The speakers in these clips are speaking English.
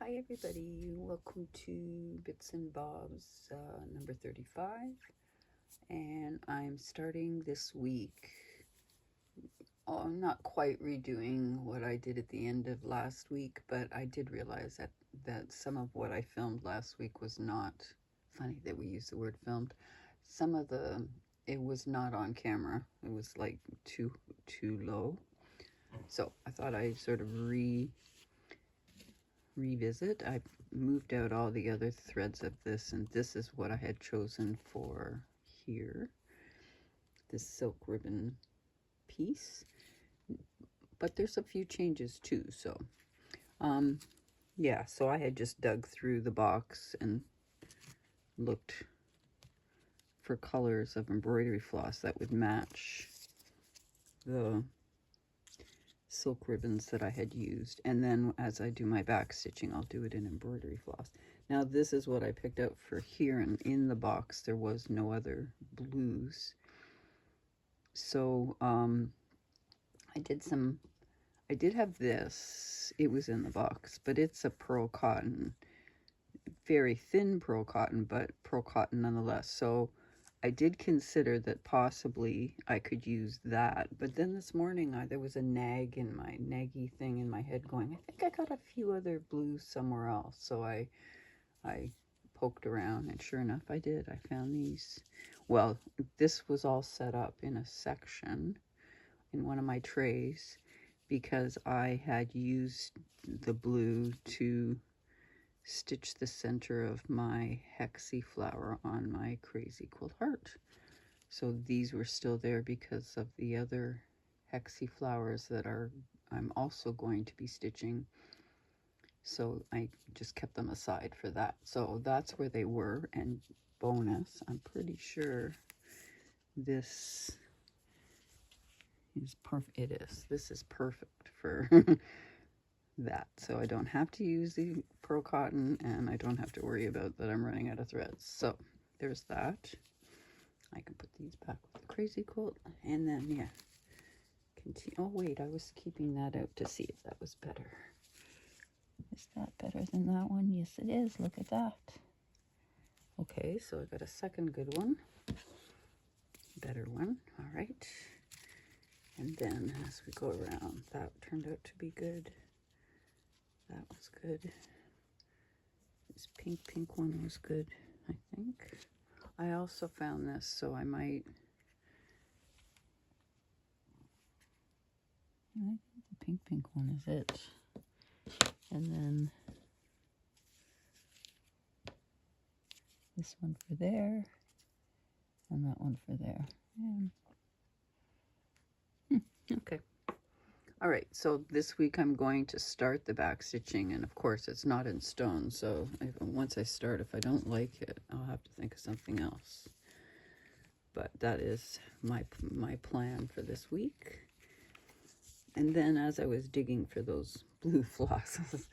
Hi everybody, welcome to Bits and Bobs number 35, and I'm starting this week. I'm not quite redoing what I did at the end of last week, but I did realize that some of what I filmed last week was not funny that we use the word filmed. It was not on camera. It was like too low. So I thought I'd sort of revisit. I moved out all the other threads of this, and this is what I had chosen for here, this silk ribbon piece, but there's a few changes too. So yeah, so I had just dug through the box and looked for colors of embroidery floss that would match the silk ribbons that I had used, and then as I do my back stitching, I'll do it in embroidery floss. Now this is what I picked out for here, and in the box there was no other blues, so I did have this. It was in the box, but it's a pearl cotton, very thin pearl cotton, but pearl cotton nonetheless. So I did consider that possibly I could use that, but then this morning there was a naggy thing in my head going, I think I got a few other blues somewhere else. So I poked around, and sure enough I did. I found these. Well, this was all set up in a section in one of my trays because I had used the blue to stitch the center of my hexie flower on my crazy quilt heart. So these were still there because of the other hexie flowers that I'm also going to be stitching. So I just kept them aside for that. So that's where they were. And bonus, I'm pretty sure this is perfect. It is. This is perfect for that. So I don't have to use the pearl cotton, and I don't have to worry about that I'm running out of threads. So there's that. I can put these back with the crazy quilt, and then yeah, continue. Oh wait, I was keeping that out to see if that was better. Is that better than that one? Yes it is. Look at that. Okay, so I got a second good one, better one. All right, and then as we go around, that turned out to be good. That was good. This pink one was good, I think. I also found this, so I think the pink one is it. And then this one for there, and that one for there. Okay. All right, so this week I'm going to start the back stitching, and of course it's not in stone, so once I start, if I don't like it, I'll have to think of something else. But that is my plan for this week. And then as I was digging for those blue flosses,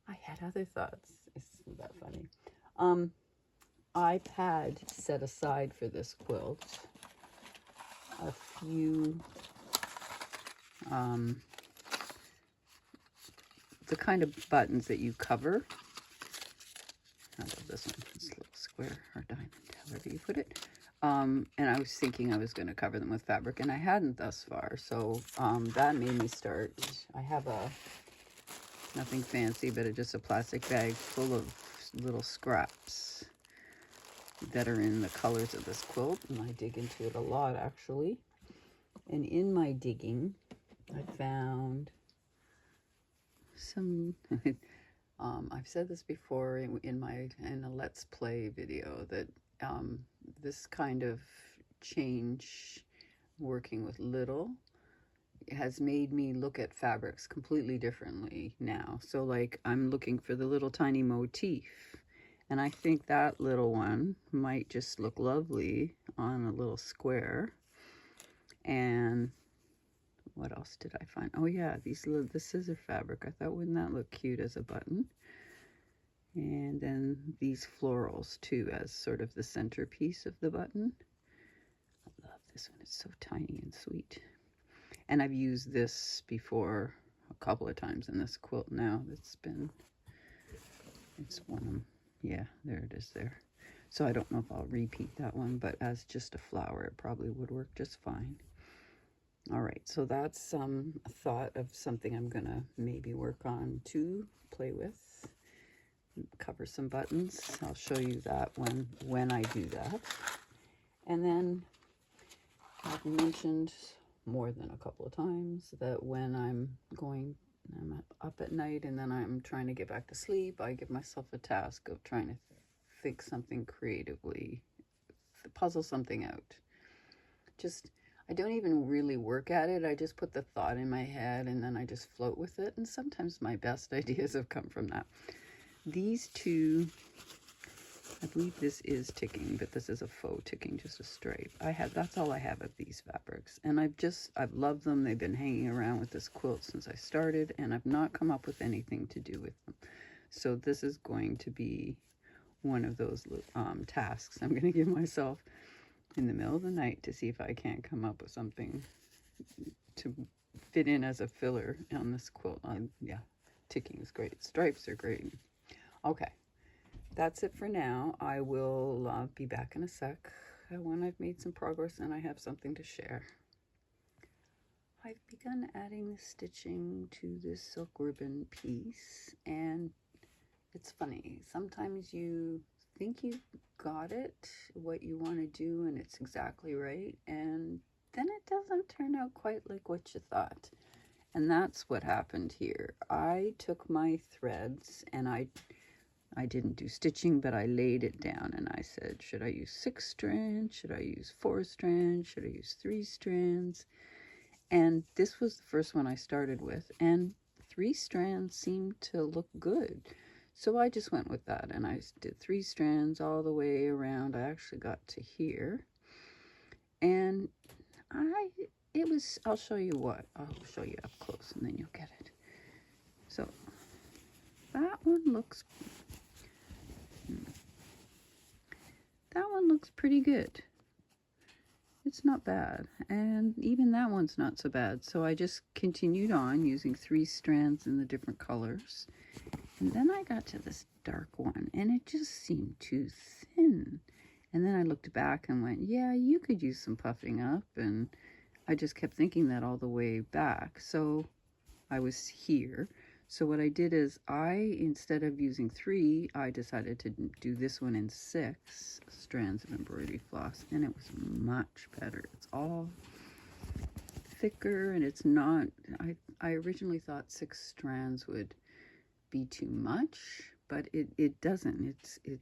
I had other thoughts. Isn't that funny? I've had set aside for this quilt a few the kind of buttons that you cover. I love this one. This little square or diamond, however you put it. And I was thinking I was going to cover them with fabric, and I hadn't thus far. So that made me start. I have nothing fancy, but just a plastic bag full of little scraps that are in the colors of this quilt, and I dig into it a lot actually. And in my digging, I found some I've said this before in a Let's Play video, that this kind of change working with little has made me look at fabrics completely differently now. So like I'm looking for the little tiny motif, and I think that little one might just look lovely on a little square. And what else did I find? Oh yeah, the scissor fabric. I thought, wouldn't that look cute as a button? And then these florals too, as sort of the centerpiece of the button. I love this one. It's so tiny and sweet. And I've used this before a couple of times in this quilt now. It's been It's one of them. Yeah, there it is there. So I don't know if I'll repeat that one, but as just a flower, it probably would work just fine. All right, so that's a thought of something I'm gonna maybe work on to play with. Cover some buttons. I'll show you that when I do that. And then I've mentioned more than a couple of times that when I'm up at night and then I'm trying to get back to sleep, I give myself a task of trying to think something creatively, puzzle something out. I don't even really work at it. I just put the thought in my head and then I just float with it. And sometimes my best ideas have come from that. These two, I believe this is ticking, but this is a faux ticking, just a stripe. That's all I have of these fabrics. And I've loved them. They've been hanging around with this quilt since I started, and I've not come up with anything to do with them. So this is going to be one of those tasks I'm going to give myself in the middle of the night to see if I can't come up with something to fit in as a filler on this quilt. Yeah, ticking is great. Stripes are great. Okay, that's it for now. I will be back in a sec when I've made some progress and I have something to share. I've begun adding the stitching to this silk ribbon piece, and it's funny. Sometimes you think you got it, what you want to do, and it's exactly right, and then it doesn't turn out quite like what you thought. And that's what happened here. I took my threads and I didn't do stitching, but I laid it down and I said, should I use 6 strands? Should I use 4 strands? Should I use 3 strands? And this was the first one I started with, and 3 strands seemed to look good. So I just went with that and I did 3 strands all the way around. I actually got to here, and I'll show you up close and then you'll get it. So that one looks pretty good. It's not bad, and even that one's not so bad. So I just continued on using 3 strands in the different colors, and then I got to this dark one and it just seemed too thin. And then I looked back and went, yeah, you could use some puffing up, and I just kept thinking that all the way back. So I was here. So what I did is instead of using 3, I decided to do this one in 6 strands of embroidery floss, and it was much better. It's all thicker, and it's not, I originally thought 6 strands would be too much, but it doesn't. It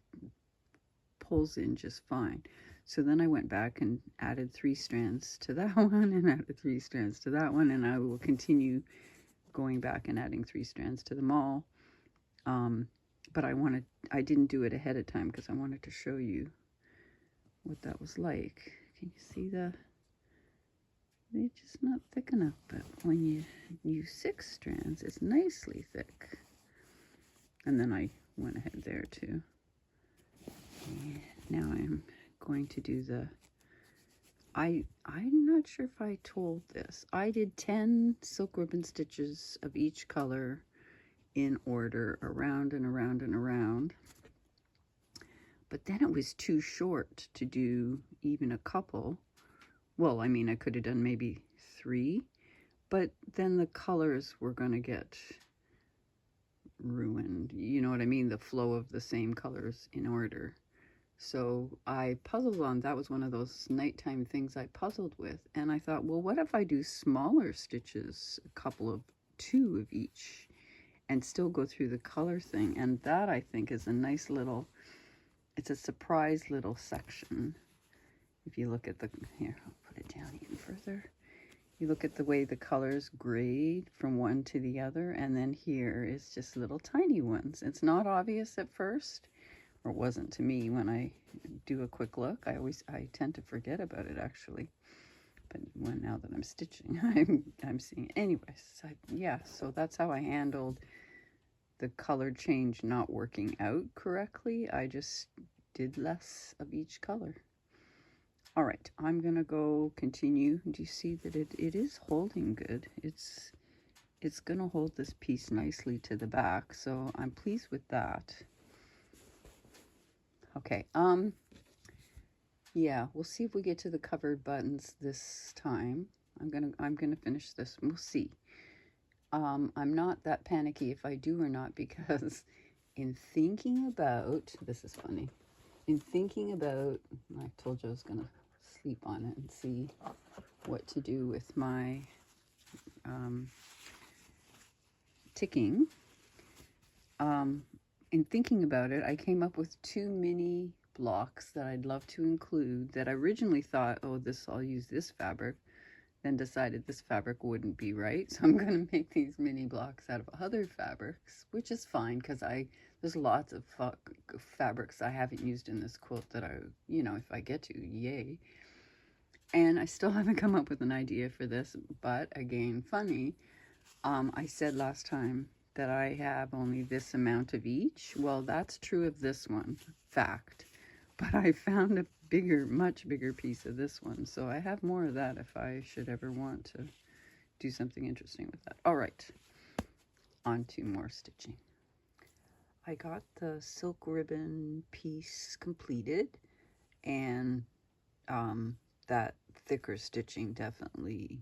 pulls in just fine. So then I went back and added 3 strands to that one and added 3 strands to that one, and I will continue going back and adding 3 strands to them all. But I didn't do it ahead of time because I wanted to show you what that was like. Can you see that? They're just not thick enough, but when you use 6 strands, it's nicely thick. And then I went ahead there too. And now I'm going to do I'm not sure if I told this. I did 10 silk ribbon stitches of each color in order, around and around and around. But then it was too short to do even a couple. Well, I mean, I could have done maybe 3, but then the colors were going to get ruined. You know what I mean? The flow of the same colors in order. So I puzzled on, that was one of those nighttime things I puzzled with. And I thought, well, what if I do smaller stitches, a couple of 2 of each, and still go through the color thing? And that, I think, is a nice little, it's a surprise little section. If you look at here, I'll put it down even further. You look at the way the colors grade from one to the other, and then here is just little tiny ones. It's not obvious at first, or it wasn't to me when I do a quick look. I tend to forget about it actually. But now that I'm stitching, I'm seeing it. Anyways, yeah, so that's how I handled the color change not working out correctly. I just did less of each color. All right, I'm gonna go continue. Do you see that it is holding good? It's gonna hold this piece nicely to the back, so I'm pleased with that. Okay, yeah, we'll see if we get to the covered buttons this time. I'm gonna finish this. We'll see. I'm not that panicky if I do or not, because in thinking about, this is funny, in thinking about, I told you I was gonna sleep on it and see what to do with my ticking. In thinking about it, I came up with 2 mini blocks that I'd love to include, that I originally thought, oh, I'll use this fabric, then decided this fabric wouldn't be right. So I'm going to make these mini blocks out of other fabrics, which is fine, because there's lots of fabrics I haven't used in this quilt that if I get to, yay. And I still haven't come up with an idea for this, but again, funny. I said last time that I have only this amount of each. Well, that's true of this one, fact. But I found a much bigger piece of this one. So I have more of that if I should ever want to do something interesting with that. All right, on to more stitching. I got the silk ribbon piece completed, and that thicker stitching definitely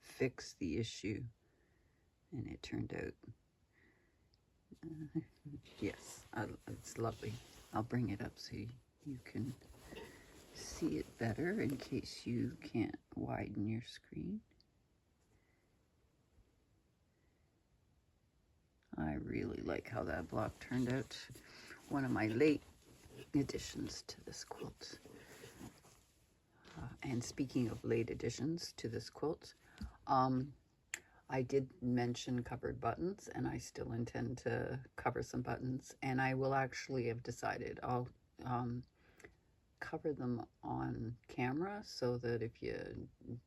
fixed the issue, and it turned out yes, it's lovely. I'll bring it up so you can see it better in case you can't widen your screen. I really like how that block turned out. One of my late additions to this quilt. And speaking of late additions to this quilt, I did mention covered buttons, and I still intend to cover some buttons, and I will actually have decided I'll cover them on camera so that if you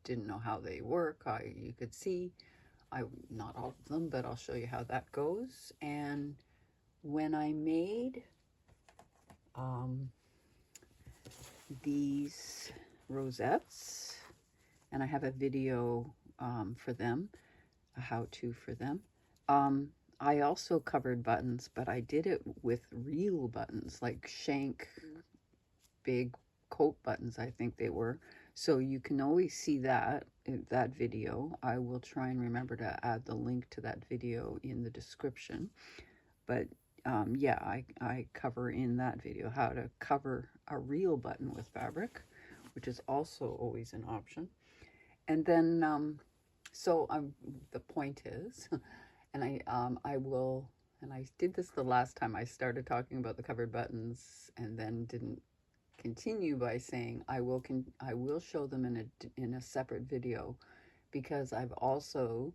didn't know how they work, you could see. Not all of them, but I'll show you how that goes. And when I made these rosettes, and I have a video for them, a how-to for them. I also covered buttons, but I did it with real buttons, like shank, big coat buttons, I think they were. So you can always see that video. I will try and remember to add the link to that video in the description. But yeah, I cover in that video how to cover a real button with fabric, which is also always an option. And then the point is, and I did this the last time I started talking about the covered buttons, and then didn't continue by saying I will show them in a separate video, because I've also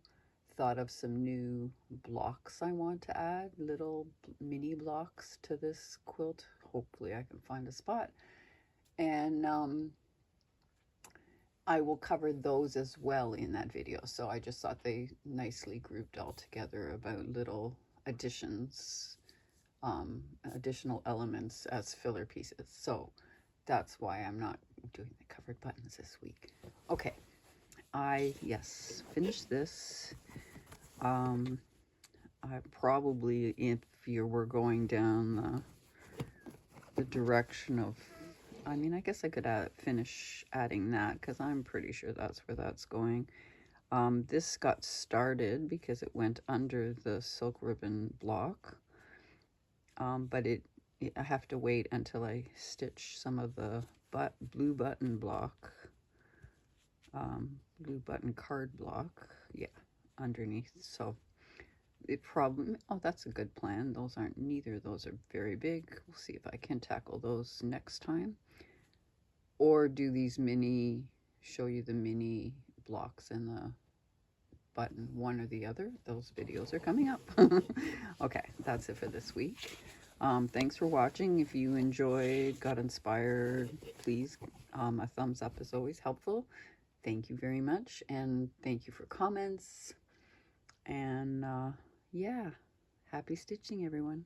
thought of some new blocks I want to add, little mini blocks to this quilt. Hopefully I can find a spot, and I will cover those as well in that video. So I just thought they nicely grouped all together about little additions, additional elements as filler pieces. So that's why I'm not doing the covered buttons this week. Okay, yes, finished this. I probably, if you were going down the direction of, I mean, I guess I could finish adding that, because I'm pretty sure that's where that's going. This got started because it went under the silk ribbon block, but I have to wait until I stitch some of the blue button block, blue button card block, yeah, underneath. So oh, that's a good plan. Neither of those are very big. We'll see if I can tackle those next time, or do these show you the mini blocks and the button, one or the other. Those videos are coming up. Okay, that's it for this week. Thanks for watching. If you enjoyed, got inspired, please, a thumbs up is always helpful. Thank you very much, and thank you for comments. And yeah, happy stitching, everyone.